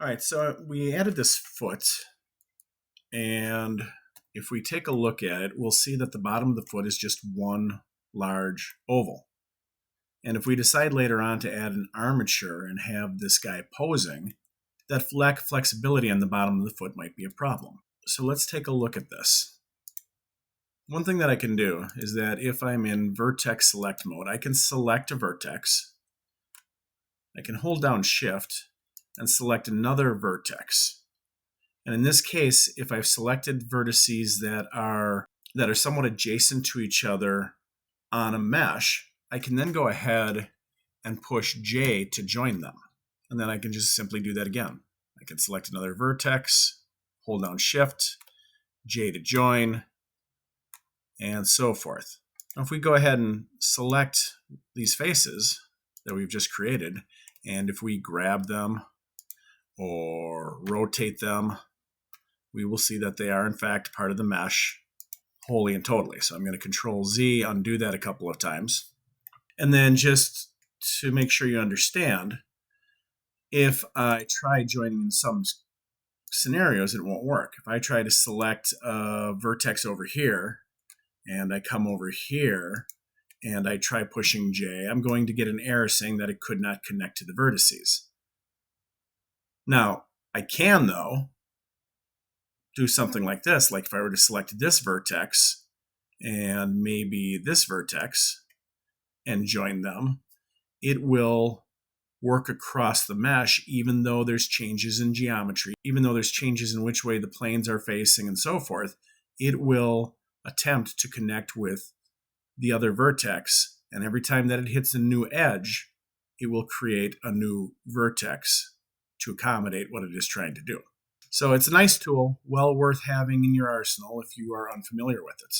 All right, so we added this foot, and if we take a look at it, we'll see that the bottom of the foot is just one large oval. And if we decide later on to add an armature and have this guy posing, that lack of flexibility on the bottom of the foot might be a problem. So let's take a look at this. One thing that I can do is that if I'm in vertex select mode, I can select a vertex. I can hold down Shift and select another vertex. And in this case, if I've selected vertices that are somewhat adjacent to each other on a mesh, I can then go ahead and push J to join them. And then I can just simply do that again. I can select another vertex, hold down Shift, J to join, and so forth. Now if we go ahead and select these faces that we've just created, and if we grab them or rotate them, we will see that they are in fact part of the mesh wholly and totally. So I'm going to Control Z, undo that a couple of times. And then just to make sure you understand, if I try joining in some scenarios, it won't work. If I try to select a vertex over here, and I come over here, and I try pushing J, I'm going to get an error saying that it could not connect to the vertices. Now, I can, though, do something like this. Like if I were to select this vertex and maybe this vertex and join them, it will work across the mesh even though there's changes in geometry, even though there's changes in which way the planes are facing and so forth. It will attempt to connect with the other vertex, and every time that it hits a new edge, it will create a new vertex to accommodate what it is trying to do. So it's a nice tool, well worth having in your arsenal if you are unfamiliar with it.